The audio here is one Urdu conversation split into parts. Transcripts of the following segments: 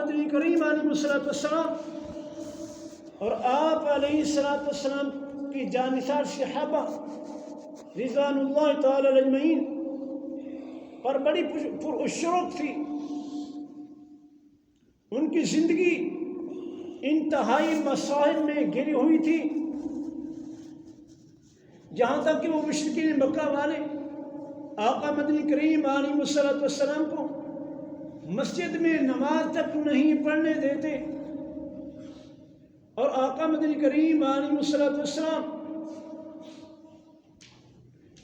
مدنی کریم علیہ السلام اور آپ علیہ السلام کی جانثار صحابہ رضوان اللہ تعالی اجمعین پر بڑی پرشوق تھی. ان کی زندگی انتہائی مصائب میں گھری ہوئی تھی، جہاں تک کہ وہ مشرکین مکہ والے آقا مدنی کریم علیہ السلام کو مسجد میں نماز تک نہیں پڑھنے دیتے. اور آقا مدنی کریم علیہ السلام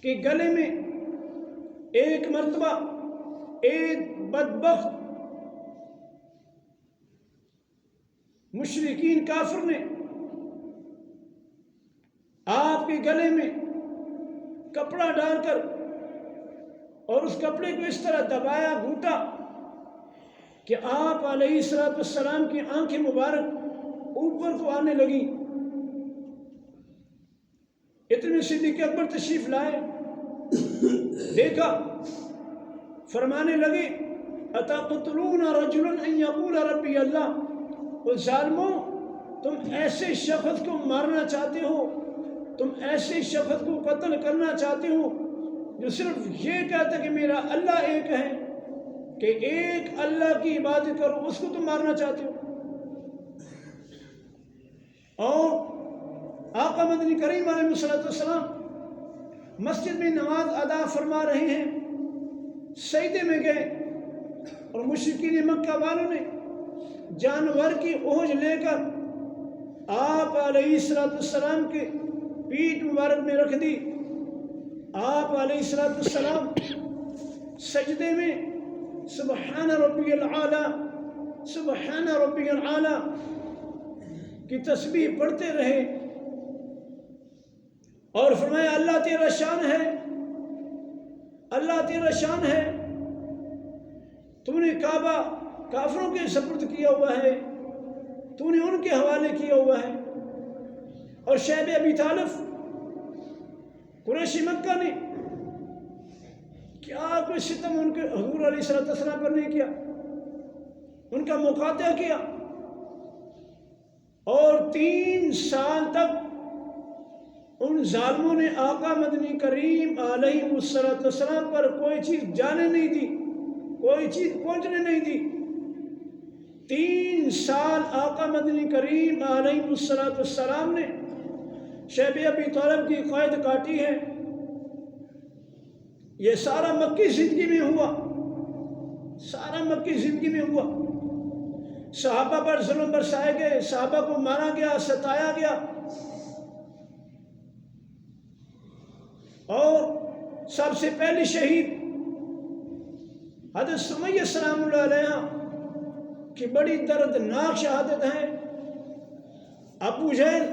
کے گلے میں ایک مرتبہ ایک بدبخت مشرکین کافر نے آپ کے گلے میں کپڑا ڈال کر اور اس کپڑے کو اس طرح دبایا گھوٹا کہ آپ علیہ السلام کی آنکھیں مبارک اوپر کو آنے لگی. اتنے صدیق اکبر تشریف لائے، دیکھا، فرمانے لگے اتقتلون رجلا ان یقول ربی اللہ. ظالموں، تم ایسے شخص کو مارنا چاہتے ہو، تم ایسے شخص کو قتل کرنا چاہتے ہو جو صرف یہ کہتا کہ میرا اللہ ایک ہے، کہ ایک اللہ کی عبادت کرو، اس کو تم مارنا چاہتے ہو. اور آقا مدنی کریم علیہ السلام مسجد میں نماز ادا فرما رہے ہیں، سجدے میں گئے اور مشرکین مکہ والوں نے جانور کی اوج لے کر آپ علیہ السلام کے پیٹھ مبارک میں رکھ دی. آپ علیہ السلام سجدے میں سبحان ربی العالی سبحان ربی العالی کی تسبیح پڑھتے رہے اور فرمایا اللہ تیرا شان ہے، اللہ تیرا شان ہے، تم نے کعبہ کافروں کے سپرد کیا ہوا ہے، تو نے ان کے حوالے کیا ہوا ہے. اور شیب ابی طالب قریشی مکہ نے کیا کوئی ستم ان کے حضور علیہ السلام پر نہیں کیا، ان کا مقاطعہ کیا. اور 3 سال تک ان ظالموں نے آقا مدنی کریم علیہ السلام پر کوئی چیز جانے نہیں دی، کوئی چیز پہنچنے نہیں دی. 3 سال آقا مدنی کریم علیہ السلام نے شیب ابی طالب کی قید کاٹی ہے. یہ سارا مکی زندگی میں ہوا، سارا مکی زندگی میں ہوا. صحابہ پر ظلم برسائے گئے، صحابہ کو مارا گیا، ستایا گیا. اور سب سے پہلی شہید حضرت سمیہ سلام اللہ علیہ کی بڑی دردناک شہادت ہے. ابو جہل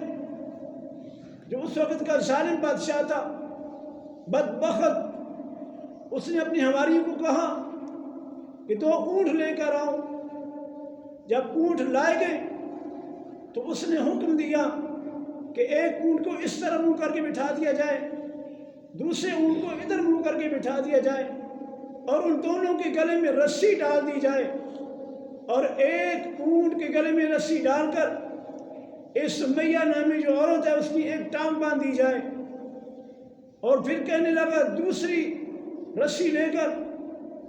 جو اس وقت کا ظالم بادشاہ تھا، بدبخت، اس نے اپنی حواریوں کو کہا کہ 2 اونٹ لے کر آؤ. جب اونٹ لائے گئے تو اس نے حکم دیا کہ ایک اونٹ کو اس طرح منہ کر کے بٹھا دیا جائے، دوسرے اونٹ کو ادھر منہ کر کے بٹھا دیا جائے، اور ان دونوں کے گلے میں رسی ڈال دی جائے، اور ایک اونٹ کے گلے میں رسی ڈال کر اس سمیہ نامی جو عورت ہے اس کی ایک ٹانگ باندھ دی جائے. اور پھر کہنے لگا دوسری رسی لے کر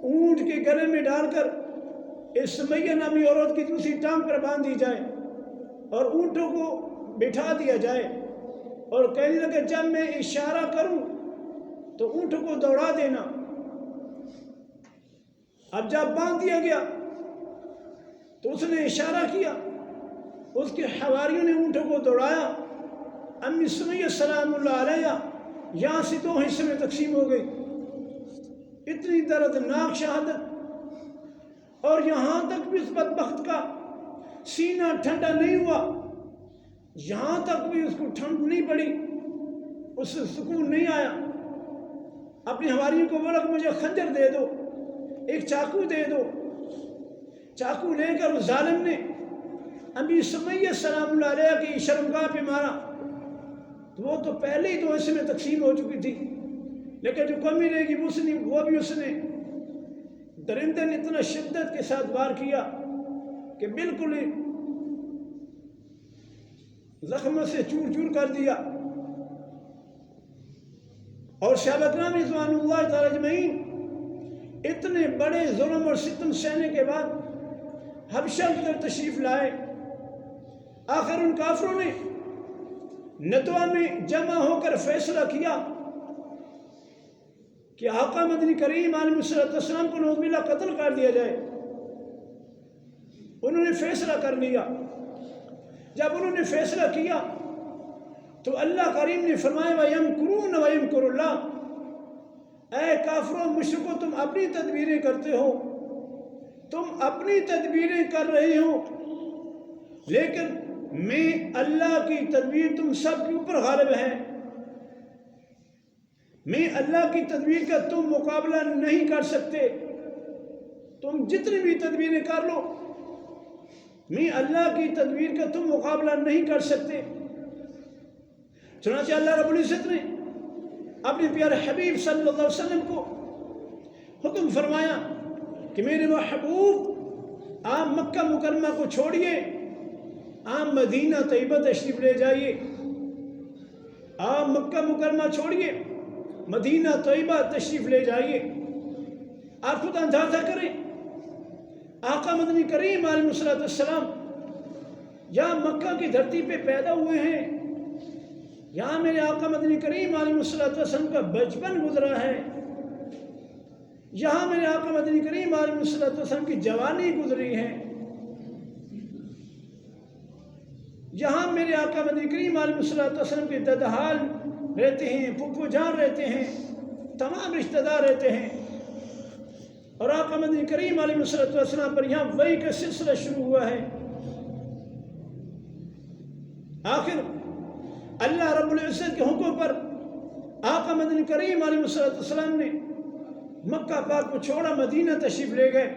اونٹ کے گلے میں ڈال کر اس سمیہ نامی عورت کی دوسری ٹانگ پر باندھ دی جائے اور اونٹوں کو بٹھا دیا جائے. اور کہنے لگا جب میں اشارہ کروں تو اونٹوں کو دوڑا دینا. اب جب باندھ دیا گیا تو اس نے اشارہ کیا، اس کے حواریوں نے اونٹوں کو دوڑایا. امی سمیہ سلام اللہ علیہ یہاں سے 2 حصے میں تقسیم ہو گئی. اتنی دردناک شہادت. اور یہاں تک بھی اس بدبخت کا سینہ ٹھنڈا نہیں ہوا، یہاں تک بھی اس کو ٹھنڈ نہیں پڑی، اس سے سکون نہیں آیا. اپنی حواریوں کو بولا کہ مجھے خنجر دے دو، ایک چاقو دے دو. چاقو لے کر اس ظالم نے ابی سمیہ سلام اللہ علیہ کی شرمگاہ پہ مارا. تو وہ تو پہلے ہی 2 حصے میں تقسیم ہو چکی تھی، لیکن جو کمی رہے گی وہ بھی اس نے درندے نے اتنا شدت کے ساتھ وار کیا کہ کہ بالکل ہی زخم سے چور چور کر دیا. اور صحابہ کرام رضوان اللہ تعالی اجمعین اتنے بڑے ظلم اور ستم سہنے کے بعد حبشہ کی طرف تشریف لائے. آخر ان کافروں نے ندوہ میں جمع ہو کر فیصلہ کیا کہ آقا مدنی کریم علیہ الصلوۃ والسلام کو نعوذ باللہ قتل کر دیا جائے. انہوں نے فیصلہ کر لیا. جب انہوں نے فیصلہ کیا تو اللہ کریم نے فرمایا وَيَمْكُرُونَ وَيَمْكُرُ اللَّهُ، اے کافروں مشرکو تم اپنی تدبیریں کرتے ہو، تم اپنی تدبیریں کر رہے ہو، لیکن میں اللہ کی تدبیر تم سب کے اوپر غالب ہے. میں اللہ کی تدبیر کا تم مقابلہ نہیں کر سکتے. تم جتنی بھی تدبیریں کر لو، میں اللہ کی تدبیر کا تم مقابلہ نہیں کر سکتے. چنانچہ اللہ رب العزت نے اپنے پیارے حبیب صلی اللہ علیہ وسلم کو حکم فرمایا کہ میرے محبوب آپ مکہ مکرمہ کو چھوڑیے، آپ مدینہ طیبہ تشریف لے جائیے. آپ مکہ مکرمہ چھوڑیے، مدینہ طیبہ تشریف لے جائیے. آپ خود اندازہ کریں، آقا مدنی کریم علیہ الصلوۃ والسلام یہاں مکہ کی دھرتی پہ پیدا ہوئے ہیں. یہاں میرے آقا مدنی کریم علیہ الصلوۃ والسلام کا بچپن گزرا ہے. یہاں میرے آقا مدنی کریم علیہ الصلوۃ والسلام کی جوانی گزری ہے. یہاں میرے آقا مدنی کریم علیہ الصلوۃ والسلام کے ددحال رہتے ہیں، پھپھو جان رہتے ہیں، تمام رشتہ دار رہتے ہیں. اور آقا مدنی کریم علیہ الصلوۃ والسلام پر یہاں وحی کا سلسلہ شروع ہوا ہے. آخر اللہ رب العزت کے حکم پر آقا مدنی کریم علیہ الصلوۃ والسلام نے مکہ پاک کو چھوڑا، مدینہ تشریف لے گئے.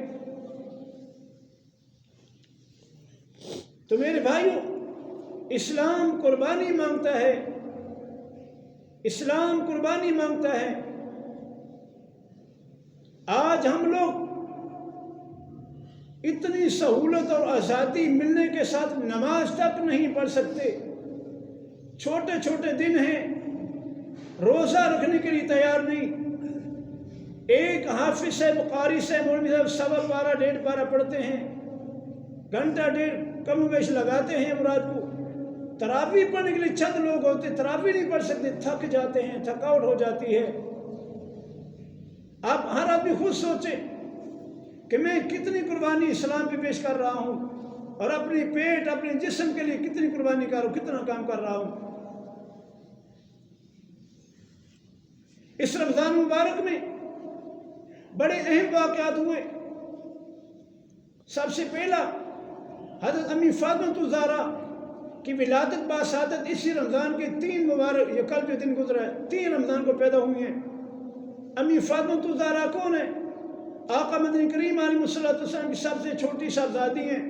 تو میرے بھائیوں، اسلام قربانی مانگتا ہے، اسلام قربانی مانگتا ہے. آج ہم لوگ اتنی سہولت اور آزادی ملنے کے ساتھ نماز تک نہیں پڑھ سکتے. چھوٹے چھوٹے دن ہیں، روزہ رکھنے کے لیے تیار نہیں. ایک حافظ صاحب، قاری صاحب، مولوی صاحب سوا پارہ ڈیڑھ پارہ پڑھتے ہیں، گھنٹہ ڈیڑھ کم و بیش لگاتے ہیں رات کو. تراویح پڑھنے کے لیے چند لوگ ہوتے، تراویح نہیں پڑھ سکتے، تھک جاتے ہیں، تھکاوٹ ہو جاتی ہے. آپ ہر آدمی خود سوچے کہ میں کتنی قربانی اسلام پہ پیش کر رہا ہوں، اور اپنی پیٹ، اپنے جسم کے لیے کتنی قربانی کر رہا ہوں، کتنا کام کر رہا ہوں. اس رمضان مبارک میں بڑے اہم واقعات ہوئے. سب سے پہلا حضرت امی فاطمہ الزہرا کی ولادت باسعادت اسی رمضان کے 3 مبارک، یہ کل جو دن گزرا ہے، 3 رمضان کو پیدا ہوئی ہیں. امی فاطمہ الزہرا کون ہے؟ آقا مدنی کریم علیہ الصلوۃ والسلام کی سب سے چھوٹی صاحبزادی ہیں.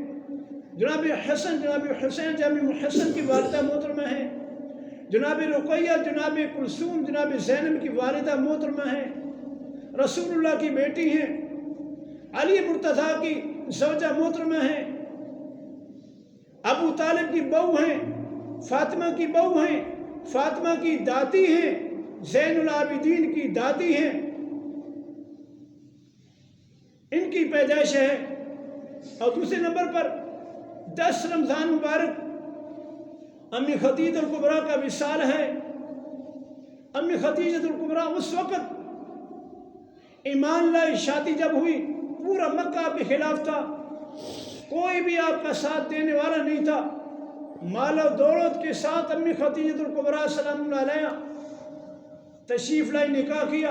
جناب حسن، جناب حسین، جناب حسن کی والدہ محترمہ ہیں. جناب رقیہ، جناب کلثوم، جناب زینب کی والدہ محترمہ ہیں. رسول اللہ کی بیٹی ہیں. علی مرتضیٰ کی زوجہ محترمہ ہیں. ابو طالب کی بہو ہیں، فاطمہ کی بہو ہیں، فاطمہ کی دادی ہیں، زین العابدین کی دادی ہیں. ان کی پیدائش ہے. اور دوسرے نمبر پر 10 رمضان مبارک امی خدیجہ الکبریٰ کا وصال ہے. امی خدیجہ الکبریٰ اس وقت ایمان لائی، شادی جب ہوئی پورا مکہ آپ کے خلاف تھا، کوئی بھی آپ کا ساتھ دینے والا نہیں تھا. مال و دولت کے ساتھ امی خدیجہ الکبریٰ سلام اللہ علیہا تشریف لائی، نکاح کیا،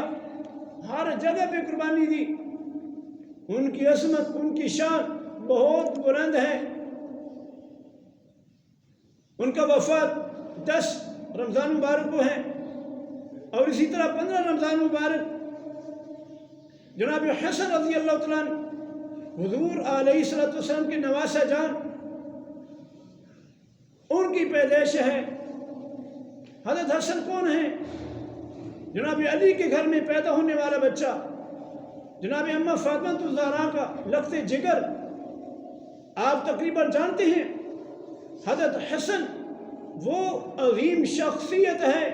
ہر جگہ پہ قربانی دی. ان کی عظمت، ان کی شان بہت بلند ہے. ان کا وفات 10 رمضان مبارک کو ہے. اور اسی طرح 15 رمضان مبارک جناب حسن رضی اللہ تعالیٰ عنہ حضور علیہ السلام کے نواسہ جان، ان کی پیدائش ہے. حضرت حسن کون ہیں؟ جناب علی کے گھر میں پیدا ہونے والا بچہ، جناب اماں فاطمہ الزہرا کا لخت جگر. آپ تقریباً جانتے ہیں حضرت حسن وہ عظیم شخصیت ہے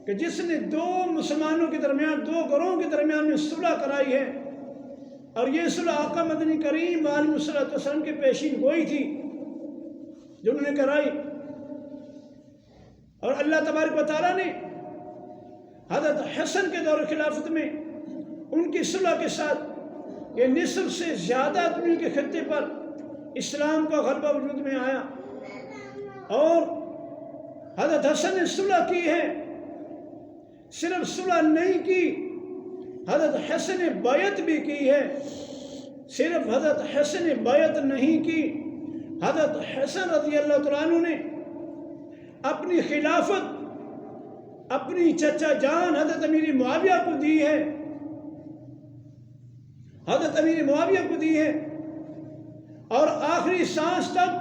کہ جس نے دو مسلمانوں کے درمیان، دو گروہوں کے درمیان میں صلح کرائی ہے، اور یہ صلح آقا مدنی کریم علیہ الصلوۃ والسلام کے پیشین گوئی تھی جو انہوں نے کرائی۔ اور اللہ تبارک و تعالیٰ نے حضرت حسن کے دور خلافت میں ان کی صلح کے ساتھ یہ نصف سے زیادہ دنیا کے خطے پر اسلام کا غلبہ وجود میں آیا، اور حضرت حسن نے صلح کی ہے۔ صرف صلح نہیں کی، حضرت حسن نے بیعت بھی کی ہے۔ صرف حضرت حسن نے بیعت نہیں کی، حضرت حسن رضی اللہ تعالیٰ عنہ نے اپنی خلافت اپنی چچا جان حضرت امیر معاویہ کو دی ہے، حضرت امیر معاویہ کو دی ہے، اور آخری سانس تک،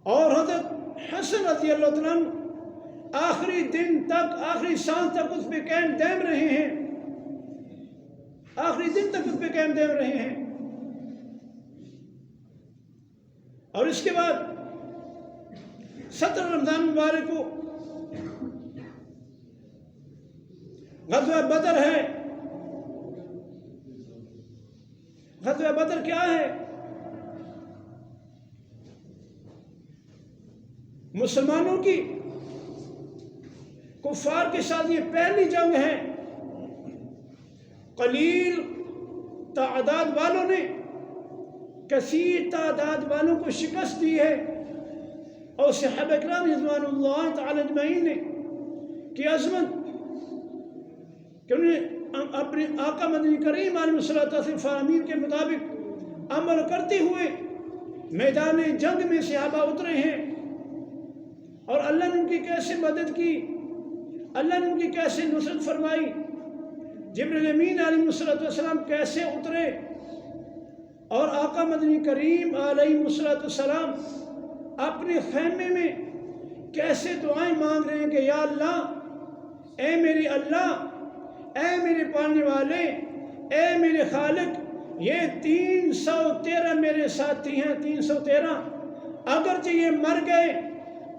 اور حضرت حسن رضی اللہ تعالیٰ عنہ آخری دن تک، آخری سانس تک اس پہ قائم دائم رہے ہیں، آخری دن تک اس پہ قائم دائم رہے ہیں۔ اور اس کے بعد 17 رمضان مبارک کو غزوہ بدر ہے۔ غزوہ بدر کیا ہے؟ مسلمانوں کی کفار کے ساتھ یہ پہلی جنگ ہے۔ قلیل تعداد والوں نے کثیر تعداد والوں کو شکست دی ہے، اور صحابہ کرام رضوان اللہ تعالی اجمعین نے کی عظمت کہ انہیں اپنے آقا مدنی کریم علیہ الصلوۃ والسلام فرامین کے مطابق عمل کرتے ہوئے میدان جنگ میں صحابہ اترے ہیں، اور اللہ نے ان کی کیسے مدد کی، اللہ نے ان کی کیسے نصرت فرمائی، جبریل امین علیہ الصلوۃ والسلام کیسے اترے، اور آقا مدنی کریم علیہ الصلوۃ والسلام اپنے خیمے میں کیسے دعائیں مانگ رہے ہیں کہ یا اللہ، اے میرے اللہ، اے میرے پالنے والے، اے میرے خالق، یہ 313 میرے ساتھی ہیں، 313، اگرچہ یہ مر گئے،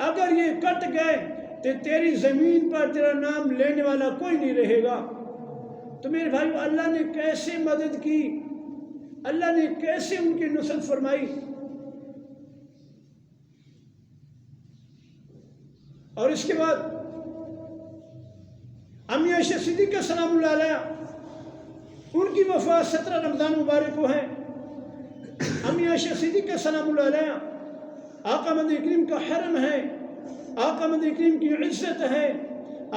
اگر یہ کٹ گئے تو تیری زمین پر تیرا نام لینے والا کوئی نہیں رہے گا۔ تو میرے بھائی، اللہ نے کیسے مدد کی، اللہ نے کیسے ان کی نصرت فرمائی۔ اور اس کے بعد امی عائشہ صدیقہ سلام اللہ علیہ، ان کی وفات 17 رمضان مبارک کو ہے۔ امی عائشہ صدیقہ سلام اللہ علیہ آقا مدنی کریم کا حرم ہے، آقا مدنی کریم کی عزت ہے،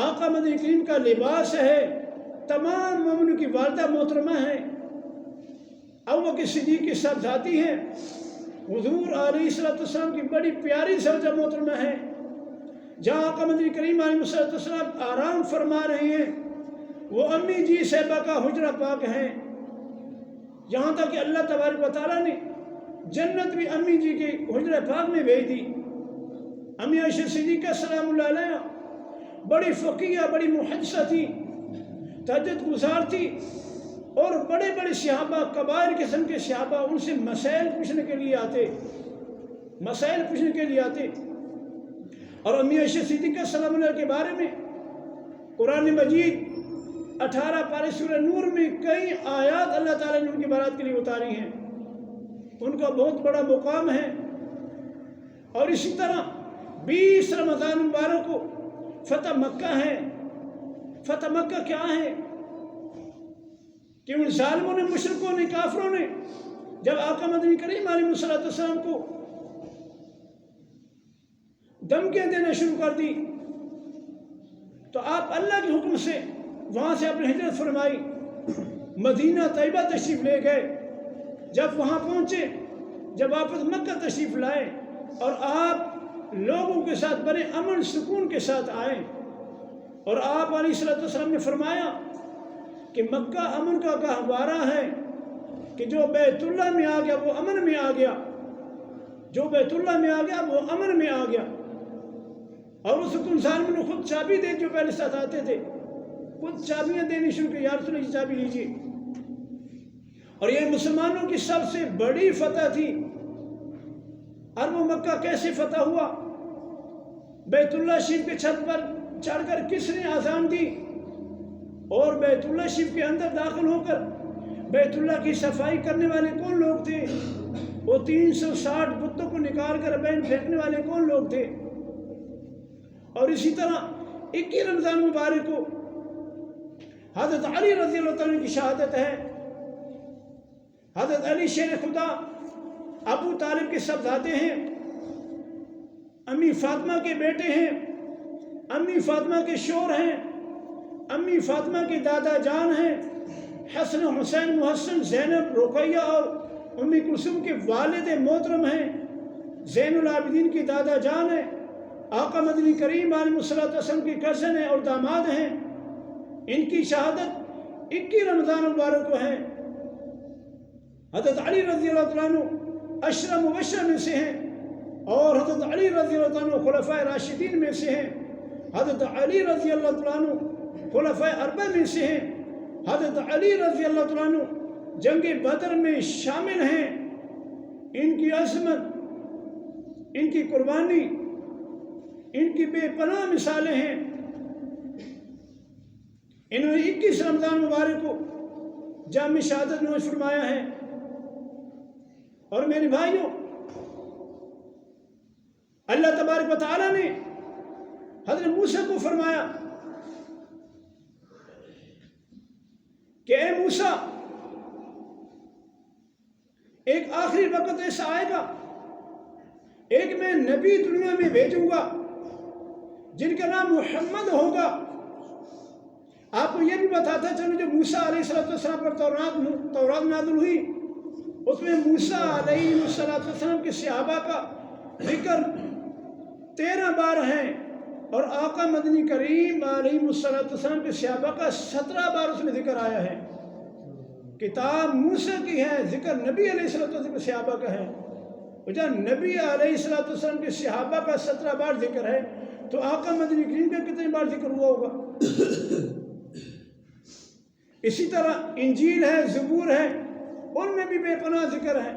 آقا مدنی کریم کا لباس ہے، تمام مومنوں کی والدہ محترمہ ہیں، ابوبکر صدیق کی صاحبزادی ہیں، حضور علیہ الصلوۃ والسلام کی بڑی پیاری زوجہ محترمہ ہے۔ جہاں آقا مدنی کریم علیہ الصلوۃ والسلام آرام فرما رہے ہیں، وہ امی جی صاحبہ کا حجرہ پاک ہے، یہاں تک کہ اللہ تبارک و تعالیٰ نے جنت بھی امی جی کے حجرہ پاک میں بھیج دی۔ امی عائشہ صدیقہ سلام اللہ علیہ بڑی فقیہ، بڑی محدثہ تھی، تہجد گزار تھی، اور بڑے بڑے صحابہ، کبائر قسم کے صحابہ ان سے مسائل پوچھنے کے لیے آتے، مسائل پوچھنے کے لیے آتے۔ اور امی عائشہ صدیقہ سلام اللہ کے بارے میں قرآن مجید 18 پارے سورہ نور میں کئی آیات اللہ تعالیٰ نے ان کی برات کے لیے اتاری ہیں، ان کا بہت بڑا مقام ہے۔ اور اسی طرح 20 رمضان مبارک کو فتح مکہ ہے۔ فتح مکہ کیا ہے کہ ان ظالموں نے، مشرکوں نے، کافروں نے جب آقا مدنی کریم علیہ الصلوۃ والسلام کو دھمکیاں دینا شروع کر دی، تو آپ اللہ کے حکم سے وہاں سے اپنی ہجرت فرمائی، مدینہ طیبہ تشریف لے گئے۔ جب وہاں پہنچے، جب واپس مکہ تشریف لائے، اور آپ لوگوں کے ساتھ بڑے امن سکون کے ساتھ آئے، اور آپ علیہ الصلوۃ والسلام نے فرمایا کہ مکہ امن کا گہوارہ ہے، کہ جو بیت اللہ میں آ گیا وہ امن میں آ گیا، جو بیت اللہ میں آ گیا وہ امن میں آ گیا۔ اور اس وقت ان ظالموں نے خود چابی دے، جو پہلے ساتھ آتے تھے، خود چابیاں دینی شروع کی، یا رسول اللہ چابی لیجیے۔ اور یہ مسلمانوں کی سب سے بڑی فتح تھی۔ عرب و مکہ کیسے فتح ہوا؟ بیت اللہ شریف کے چھت پر چڑھ کر کس نے اذان دی اور بیت اللہ شریف کے اندر داخل ہو کر بیت اللہ کی صفائی کرنے والے کون لوگ تھے؟ وہ 360 بتوں کو نکال کر بین پھینکنے والے کون لوگ تھے؟ اور اسی طرح 21 رمضان مبارک کو حضرت علی رضی اللہ عنہ کی شہادت ہے۔ حضرت علی شیر خدا ابو طالب کے صاحبزادے ہیں، امی فاطمہ کے بیٹے ہیں، امی فاطمہ کے شور ہیں، امی فاطمہ کے دادا جان ہیں، حسن حسین محسن زینب رقیہ اور امی کلثوم کے والد محترم ہیں، زین العابدین کی دادا جان ہیں، آقا مدنی کریم علیہ الصلوۃ والسلام کی کزن ہیں اور داماد ہیں۔ ان کی شہادت 21 رمضان مبارک کو ہے۔ حضرت علی رضی اللہ عنہ 10 مبشر میں سے ہیں اور حضرت علی رضی اللہ عنہ خلفائے راشدین میں سے ہیں۔ حضرت علی رضی اللہ عنہ خلفائے اربعہ میں سے ہیں۔ حضرت علی رضی اللہ عنہ جنگ بدر میں شامل ہیں۔ ان کی عظمت، ان کی قربانی، ان کی بے پناہ مثالیں ہیں۔ انہوں نے 21 رمضان مبارک کو جامع شہادت نوش فرمایا ہے۔ اور میرے بھائیوں، اللہ تبارک و تعالیٰ نے حضرت موسیٰ کو فرمایا کہ اے موسیٰ، ایک آخری وقت ایسا آئے گا، ایک میں نبی دنیا میں بھیجوں گا جن کا نام محمد ہوگا۔ آپ کو یہ بھی بتاتا چلو جو موسیٰ علیہ السلام پر تورات نازل ہوئی، اس میں موسیٰ علیہ السلام کے صحابہ کا ذکر 13 بار ہیں اور آقا مدنی کریم علیہ السلام کے صحابہ کا 17 بار اس میں ذکر آیا ہے۔ کتاب موسیٰ کی ہے، ذکر نبی علیہ السلام کے صحابہ کا ہے۔ جب نبی علیہ السلام کے صحابہ کا 17 بار ذکر ہے تو آقا مدنی کریم کا کتنے بار ذکر ہوا ہوگا؟ اسی طرح انجیل ہے، زبور ہے، ان میں بھی بے پناہ ذکر ہے۔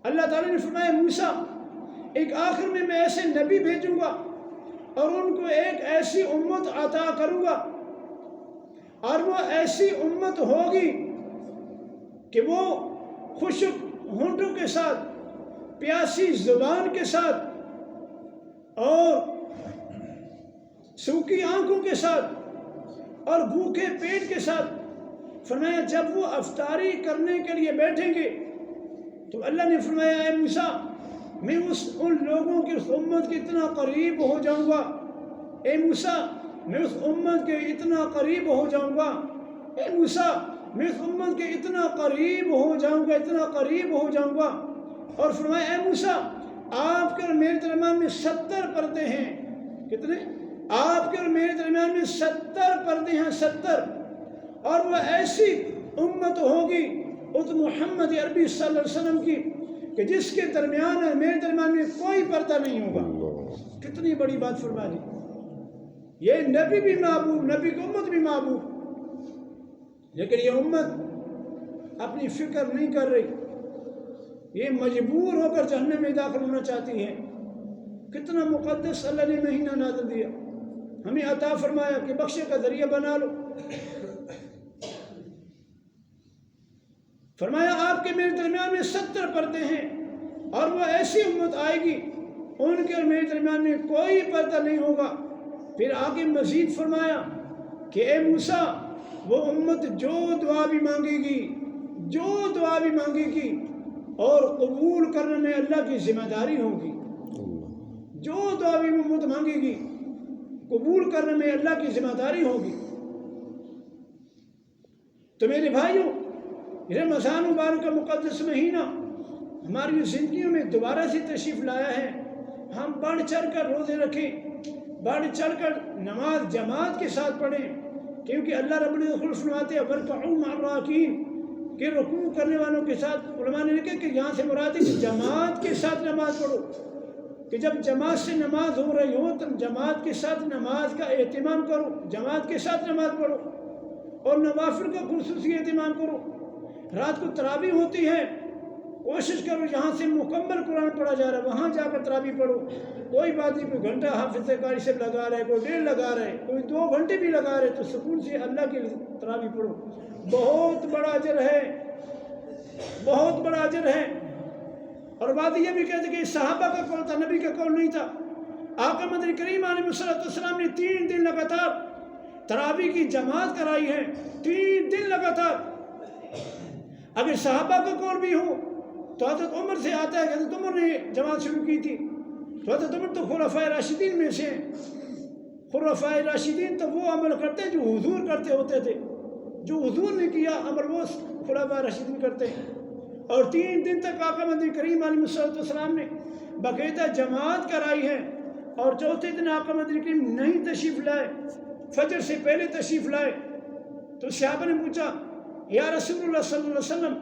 اللہ تعالیٰ نے فرمایا موسیٰ، ایک آخر میں ایسے نبی بھیجوں گا اور ان کو ایک ایسی امت عطا کروں گا، اور وہ ایسی امت ہوگی کہ وہ خشک ہونٹوں کے ساتھ، پیاسی زبان کے ساتھ اور سوکھی آنکھوں کے ساتھ اور بھوکے پیٹ کے ساتھ، فرمایا جب وہ افطاری کرنے کے لیے بیٹھیں گے تو اللہ نے فرمایا اے موسیٰ، میں ان لوگوں کی اس امت کے اتنا قریب ہو جاؤں گا، اے موسیٰ میں اس امت کے اتنا قریب ہو جاؤں گا، اے موسیٰ میں اس امت کے اتنا قریب ہو جاؤں گا، اتنا قریب ہو جاؤں گا۔ اور فرمایا اے موسیٰ، آپ کے اور میرے درمیان میں 70 پردے ہیں۔ کتنے؟ آپ کے اور میرے درمیان میں 70 پردے ہیں، 70۔ اور وہ ایسی امت ہوگی اس محمد عربی صلی اللہ علیہ وسلم کی کہ جس کے درمیان ہے میرے درمیان میں کوئی پردہ نہیں ہوگا۔ کتنی بڑی بات فرما دی۔ یہ نبی بھی محبوب، نبی کی امت بھی محبوب، لیکن یہ امت اپنی فکر نہیں کر رہی، یہ مجبور ہو کر جہنم میں داخل ہونا چاہتی ہے۔ کتنا مقدس اللہ نے مہینہ نازل دیا، ہمیں عطا فرمایا کہ بخشے کا ذریعہ بنا لو۔ فرمایا آپ کے میرے درمیان میں 70 پردے ہیں اور وہ ایسی امت آئے گی ان کے اور میرے درمیان میں کوئی پردہ نہیں ہوگا۔ پھر آگے مزید فرمایا کہ اے موسیٰ، وہ امت جو دعا بھی مانگے گی، جو دعا بھی مانگے گی اور قبول کرنے میں اللہ کی ذمہ داری ہوگی، جو دعا بھی امت مانگے گی قبول کرنے میں اللہ کی ذمہ داری ہوگی۔ تو میرے بھائیوں، رمضان مبارک کا مقدس مہینہ ہماری زندگیوں میں دوبارہ سے تشریف لایا ہے۔ ہم بڑھ چڑھ کر روزے رکھیں، بڑھ چڑھ کر نماز جماعت کے ساتھ پڑھیں، کیونکہ اللہ رب العزت فرماتے ہیں وَارْكَعُوا مَعَ الرَّاكِعِينَ کہ رکوع کرنے والوں کے ساتھ۔ علماء نے لکھا کہ یہاں سے مراد ہے کہ جماعت کے ساتھ نماز پڑھو، کہ جب جماعت سے نماز ہو رہی ہو تو جماعت کے ساتھ نماز کا اہتمام کرو، جماعت کے ساتھ نماز پڑھو اور نوافل کا خصوصی اہتمام کرو۔ رات کو تراویح ہوتی ہے، کوشش کرو جہاں سے مکمل قرآن پڑھا جا رہا ہے وہاں جا کر تراویح پڑھو۔ کوئی بات نہیں، کوئی گھنٹہ حافظ قاری سے لگا رہے، کوئی 1.5 لگا رہے، کوئی 2 گھنٹے بھی لگا رہے، تو سکون سے اللہ کے تراویح پڑھو، بہت بڑا اجر ہے، بہت بڑا اجر ہے۔ اور بات یہ بھی کہتے کہ صحابہ کا قول تھا، نبی کا قول نہیں تھا۔ آقا مدنی کریم علیہ السلام نے 3 دن لگاتار تراویح کی جماعت کرائی ہے، 3 دن لگاتار۔ اگر صحابہ کا قول بھی ہو تو حضرت عمر سے آتا ہے کہ حضرت عمر نے جماعت شروع کی تھی، تو حضرت عمر تو خلفائے راشدین میں سے ہیں۔ خلفائے راشدین تو وہ عمل کرتے جو حضور کرتے ہوتے تھے، جو حضور نے کیا عمل وہ خلفائے راشدین کرتے ہیں۔ اور 3 دن تک آقا مدنی کریم علیہ السلام نے باقاعدہ جماعت کرائی ہے۔ اور چوتھے دن آقا مدنی کریم نہیں تشریف لائے، فجر سے پہلے تشریف لائے، تو صحابہ نے پوچھا یا رسول اللہ صلی اللہ علیہ وسلم،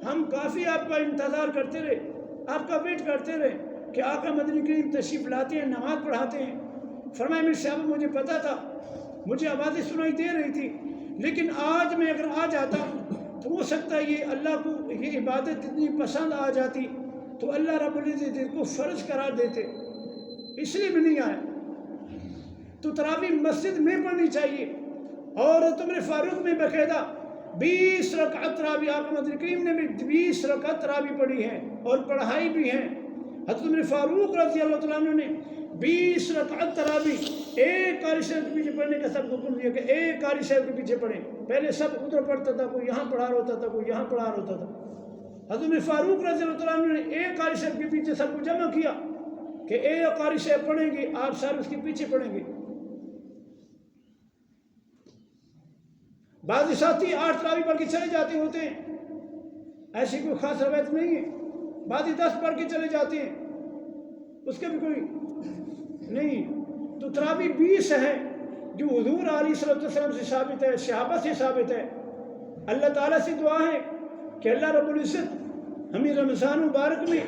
ہم کافی آپ کا انتظار کرتے رہے، آپ کا ویٹ کرتے رہے کہ آقا مدنی کریم تشریف لاتے ہیں، نماز پڑھاتے ہیں۔ فرمایا میرے صحابہ مجھے پتا تھا، مجھے آوازیں سنائی دے رہی تھی، لیکن آج میں اگر آ جاتا تو ہو سکتا ہے یہ اللہ کو یہ عبادت اتنی پسند آ جاتی تو اللہ رب العزت کو فرض قرار دیتے، اس لیے بھی نہیں آیا۔ تو تراویح مسجد میں پڑھنی چاہیے۔ اور عمر فاروق میں باقاعدہ 20 رکعت تراویح آقا مدنی کریم نے بھی 20 رکعت تراویح پڑھی ہے اور پڑھائی بھی ہے۔ حضرت عمر فاروق رضی اللہ تعالیٰ عنہ نے 20 رکعت تراویح ایک قاری صاحب کے پیچھے پڑھنے کا سب حکم دیا کہ ایک قاری صاحب کے پیچھے پڑھیں۔ پہلے سب ادھر پڑھتا تھا، کوئی یہاں پڑھا رہا ہوتا تھا، کوئی یہاں پڑھا رہا ہوتا تھا۔ حضرت عمر فاروق رضی اللہ تعالیٰ عنہ نے ایک قاری صاحب کے پیچھے سب کو جمع کیا کہ ایک قاری صاحب پڑھیں گے، آپ سارے اس کے پیچھے پڑھیں گے۔ بعض ساتھی 8 تراویح پڑھ کے چلے جاتے ہوتے ہیں، ایسی کوئی خاص روایت نہیں ہے۔ بعض 10 پڑھ کے چلے جاتے ہیں، اس کا بھی کوئی نہیں۔ تو تراویح 20 ہے جو حضور علیہ السلام سے ثابت ہے، صحابہ سے ثابت ہے۔ اللہ تعالیٰ سے دعا ہے کہ اللہ رب العزت ہمیں رمضان مبارک میں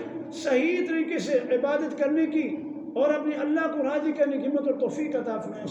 صحیح طریقے سے عبادت کرنے کی اور اپنے اللہ کو راضی کرنے کی ہمت اور توفیق عطا فرمائے۔